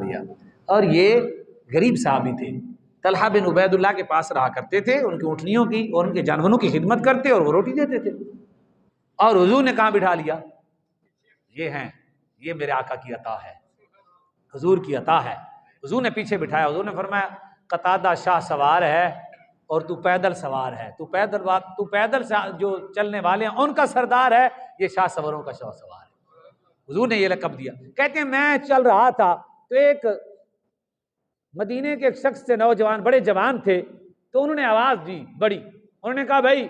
دیا۔ اور یہ غریب صحابی تھے، طلحہ بن عبید اللہ کے پاس رہا کرتے تھے، ان کی اونٹنیوں کی اور ان کے جانوروں کی خدمت کرتے اور وہ روٹی دیتے تھے، اور حضور نے کہاں بٹھا لیا؟ یہ ہیں، یہ میرے آقا کی عطا ہے، حضور کی عطا ہے۔ حضور نے پیچھے بٹھایا، حضور نے فرمایا قتادہ شاہ سوار ہے اور تو پیدل سوار ہے، تو پیدل جو چلنے والے ہیں ان کا سردار ہے، یہ شاہ سواروں کا شاہ سوار ہے۔ حضور نے یہ لقب دیا۔ کہتے ہیں میں چل رہا تھا تو ایک مدینے کے ایک شخص سے، نوجوان بڑے جوان تھے، تو انہوں نے آواز دی بڑی، انہوں نے کہا بھائی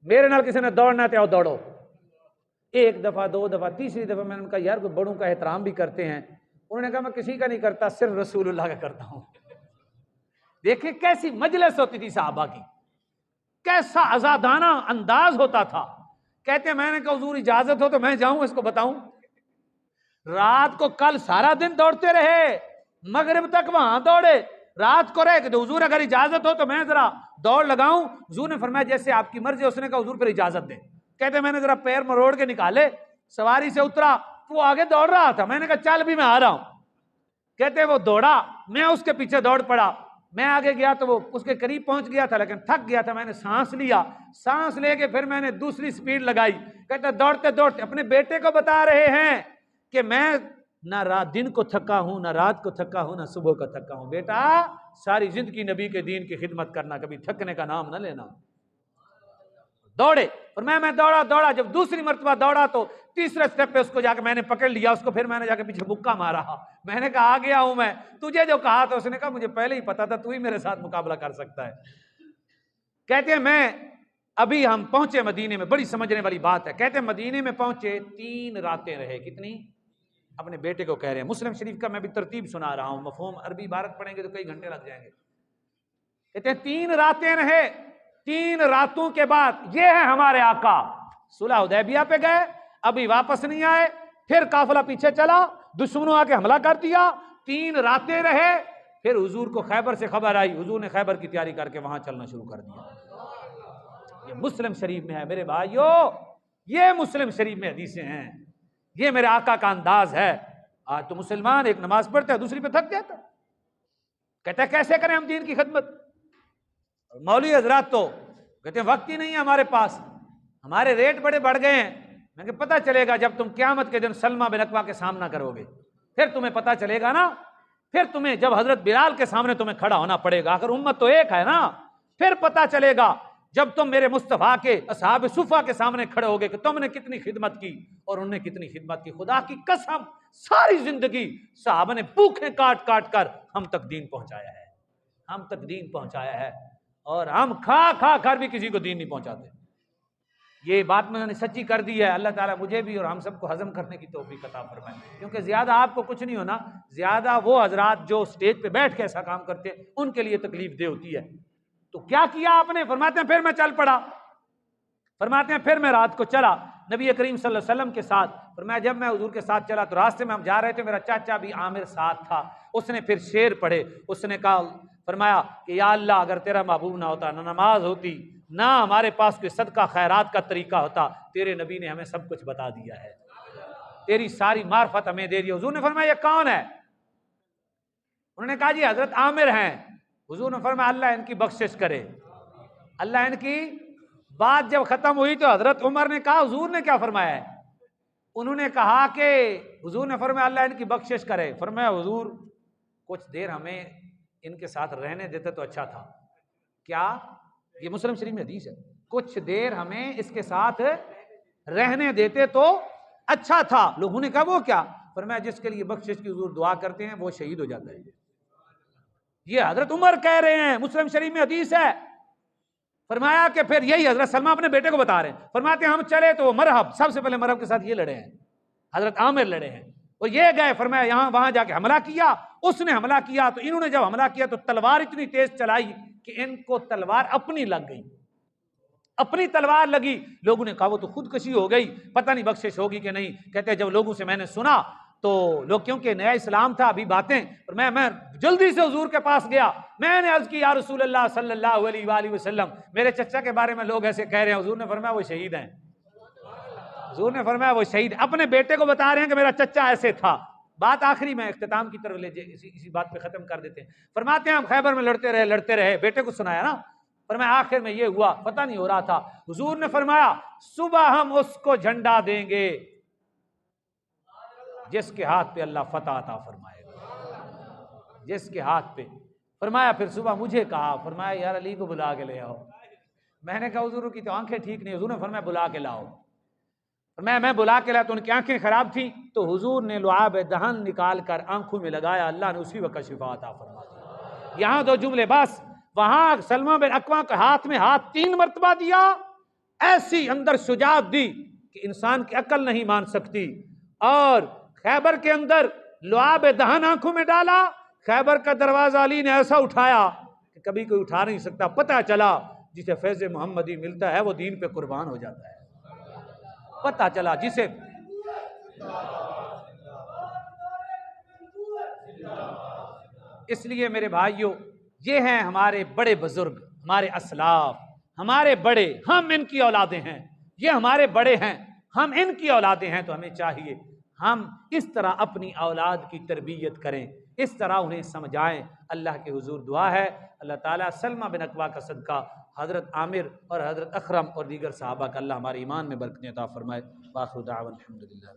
میرے نال کسی نے دوڑنا ہے تو دوڑو۔ ایک دفعہ، دو دفعہ، تیسری دفعہ میں نے کہا یار کوئی بڑوں کا احترام بھی کرتے ہیں۔ انہوں نے کہا میں کسی کا نہیں کرتا، صرف رسول اللہ کا کرتا ہوں۔ دیکھیں کیسی مجلس ہوتی تھی صحابہ کی، کیسا آزادانہ انداز ہوتا تھا۔ کہتے ہیں میں نے کہا حضور اجازت ہو تو میں جاؤں اس کو بتاؤں؟ رات کو کل سارا دن دوڑتے رہے، مغرب تک وہاں دوڑے، رات کو رہے کہ حضور اگر اجازت ہو تو میں ذرا دوڑ لگاؤں۔ حضور نے فرمایا جیسے آپ کی مرضی۔ اس نے کہا حضور پھر اجازت دیں۔ کہتے ہیں میں نے ذرا پیر مروڑ کے نکالے، سواری سے اترا، وہ آگے دوڑ رہا تھا، میں نے کہا چل بھی میں آ رہا ہوں۔ کہتے ہیں وہ دوڑا، میں اس کے پیچھے دوڑ پڑا، میں آگے گیا تو وہ اس کے قریب پہنچ گیا تھا لیکن تھک گیا تھا، میں نے سانس لیا، سانس لے کے پھر میں نے دوسری سپیڈ لگائی۔ کہتے ہیں دوڑتے دوڑتے اپنے بیٹے کو بتا رہے ہیں کہ میں نہ رات دن کو تھکا ہوں، نہ رات کو تھکا ہوں، نہ صبح کو تھکا ہوں، بیٹا ساری زندگی نبی کے دین کی خدمت کرنا، کبھی تھکنے کا نام نہ لینا۔ دوڑے، اور میں دوڑا، جب دوسری مرتبہ دوڑا تو تیسرے سٹیپ پہ اس کو جا کے میں نے پکڑ لیا، اس کو پھر میں نے جا کے پیچھے مکہ مارا۔ میں نے کہا آ گیا ہوں میں، تجھے جو کہا تھا۔ اس نے کہا مجھے پہلے ہی پتا تھا تو ہی میرے ساتھ مقابلہ کر سکتا ہے۔ کہتے ہیں میں ابھی ہم پہنچے مدینے میں، بڑی سمجھنے والی بات ہے۔ کہتے ہیں مدینے میں پہنچے 3 راتیں رہے، کتنی؟ اپنے بیٹے کو کہہ رہے ہیں، مسلم شریف کا میں بھی ترتیب سنا رہا ہوں، مفہوم عربی عبارت پڑھیں گے تو کئی گھنٹے لگ جائیں گے۔ کہتے ہیں 3 راتیں رہے، 3 راتوں کے بعد یہ ہے ہمارے آقا صلح حدیبیہ پہ گئے، ابھی واپس نہیں آئے، پھر قافلہ پیچھے چلا، دشمنوں آ کے حملہ کر دیا، 3 راتیں رہے، پھر حضور کو خیبر سے خبر آئی، حضور نے خیبر کی تیاری کر کے وہاں چلنا شروع کر دیا۔ یہ مسلم شریف میں ہے میرے بھائیو، یہ مسلم شریف میں حدیثیں ہیں، یہ میرے آقا کا انداز ہے۔ آج تو مسلمان ایک نماز پڑھتا ہے دوسری پہ تھک جاتا ہے، کہتا ہے کیسے کریں ہم دین کی خدمت؟ مولوی حضرات تو کہتے ہیں وقت ہی نہیں ہے ہمارے پاس، ہمارے ریٹ بڑے بڑھ گئے ہیں۔ میں کہ پتہ چلے گا جب تم قیامت کے دن سلمہ بن اکوع کے سامنا کرو گے، پھر تمہیں پتہ چلے گا نا، پھر تمہیں جب حضرت بلال کے سامنے تمہیں کھڑا ہونا پڑے گا، اگر امت تو ایک ہے نا، پھر پتہ چلے گا جب تم میرے مصطفیٰ کے اصحاب صفہ کے سامنے کھڑے ہوگے کہ تم نے کتنی خدمت کی اور انہوں نے کتنی خدمت کی۔ خدا کی قسم ساری زندگی صحابہ نے بھوکیں کاٹ کاٹ کر ہم تک دین پہنچایا ہے، ہم تک دین پہنچایا ہے، اور ہم کھا کھا کر بھی کسی کو دین نہیں پہنچاتے۔ یہ بات میں نے سچی کر دی ہے، اللہ تعالیٰ مجھے بھی اور ہم سب کو ہضم کرنے کی توفیق عطا فرمائے، کیونکہ زیادہ آپ کو کچھ نہیں ہونا، زیادہ وہ حضرات جو سٹیج پہ بیٹھ کے ایسا کام کرتے ہیں ان کے لیے تکلیف دہ ہوتی ہے۔ تو کیا کیا آپ نے؟ فرماتے ہیں پھر میں چل پڑا، فرماتے ہیں پھر میں رات کو چلا نبی کریم صلی اللہ علیہ وسلم کے ساتھ۔ فرمایا جب میں حضور کے ساتھ چلا تو راستے میں ہم جا رہے تھے، میرا چاچا بھی عامر ساتھ تھا، اس نے پھر شعر پڑھے، اس نے کہا، فرمایا کہ یا اللہ اگر تیرا محبوب نہ ہوتا، نہ نماز ہوتی، نہ ہمارے پاس کوئی صدقہ خیرات کا طریقہ ہوتا، تیرے نبی نے ہمیں سب کچھ بتا دیا ہے، تیری ساری معرفت ہمیں دے دی۔ حضور نے فرمایا یہ کون ہے؟ انہوں نے کہا جی حضرت عامر ہیں۔ حضور نے فرمایا اللہ ان کی بخشش کرے، اللہ ان کی۔ بات جب ختم ہوئی تو حضرت عمر نے کہا حضور نے کیا فرمایا ہے؟ انہوں نے کہا کہ حضور نے فرمایا اللہ ان کی بخشش کرے۔ فرمایا حضور کچھ دیر ہمیں ان کے ساتھ رہنے دیتے تو اچھا تھا۔ کیا؟ یہ مسلم شریف میں حدیث ہے، کچھ دیر ہمیں اس کے ساتھ رہنے دیتے تو اچھا تھا۔ لوگوں نے کہا وہ کیا؟ فرمایا جس کے لیے بخشش کی حضور دعا کرتے ہیں وہ شہید ہو جاتا ہے۔ یہ حضرت عمر کہہ رہے ہیں، مسلم شریف میں حدیث ہے۔ فرمایا کہ پھر یہی حضرت سلمہ اپنے بیٹے کو بتا رہے ہیں، فرماتے ہیں ہم چلے تو وہ مرحب، سب سے پہلے مرحب کے ساتھ یہ لڑے ہیں، حضرت عامر لڑے ہیں، اور یہ گئے، فرمایا یہاں وہاں جا کے حملہ کیا، اس نے حملہ کیا تو انہوں نے جب حملہ کیا تو تلوار اتنی تیز چلائی کہ ان کو تلوار اپنی لگ گئی، اپنی تلوار لگی۔ لوگوں نے کہا وہ تو خودکشی ہو گئی، پتہ نہیں بخشش ہوگی کہ نہیں۔ کہتے ہیں جب لوگوں سے میں نے سنا تو لوگ، کیونکہ نیا اسلام تھا ابھی باتیں، اور میں جلدی سے حضور کے پاس گیا، میں نے عرض کی یا رسول اللہ صلی اللہ علیہ وآلہ وسلم میرے چچا کے بارے میں لوگ ایسے کہہ رہے ہیں۔ حضور نے فرمایا وہ شہید ہیں، حضور نے فرمایا وہ شہید، اپنے بیٹے کو بتا رہے ہیں کہ میرا چچا ایسے تھا۔ بات آخری میں اختتام کی طرف لے جائے، اسی بات پہ ختم کر دیتے ہیں۔ فرماتے ہیں ہم خیبر میں لڑتے رہے، بیٹے کو سنایا نا، فرمایا آخر میں یہ ہوا، پتہ نہیں ہو رہا تھا، حضور نے فرمایا صبح ہم اس کو جھنڈا دیں گے جس کے ہاتھ پہ اللہ فتح عطا فرمائے گا، جس کے ہاتھ پہ۔ فرمایا پھر صبح مجھے کہا، فرمایا یار علی کو بلا کے لے آؤ۔ میں نے کہا حضور کی تو آنکھیں ٹھیک نہیں، حضور نے فرمایا بلا کے لاؤ۔ میں بلا کے لایا تو ان کی آنکھیں خراب تھیں، تو حضور نے لعاب دہن نکال کر آنکھوں میں لگایا، اللہ نے اسی وقت شفا عطا فرما دی۔ یہاں دو جملے بس، وہاں سلمہ بن اکوع کے ہاتھ میں ہاتھ 3 مرتبہ دیا، ایسی اندر شجاعت دی کہ انسان کی عقل نہیں مان سکتی، اور خیبر کے اندر لعاب دہن آنکھوں میں ڈالا، خیبر کا دروازہ علی نے ایسا اٹھایا کہ کبھی کوئی اٹھا نہیں سکتا۔ پتہ چلا جسے فیض محمدی ملتا ہے وہ دین پہ قربان ہو جاتا ہے، پتہ چلا جسے۔ اس لیے میرے بھائیوں، یہ ہیں ہمارے بڑے بزرگ، ہمارے اسلاف، ہمارے بڑے، ہم ان کی اولادیں ہیں، یہ ہمارے بڑے ہیں، ہم ان کی اولادیں ہیں، تو ہمیں چاہیے ہم اس طرح اپنی اولاد کی تربیت کریں، اس طرح انہیں سمجھائیں۔ اللہ کے حضور دعا ہے اللہ تعالیٰ سلمہ بن اکوع کا صدقہ حضرت عامر اور حضرت اخرم اور دیگر صحابہ کا اللہ ہمارے ایمان میں برکت عطا فرمائے۔ وآخر دعوانا الحمدللہ۔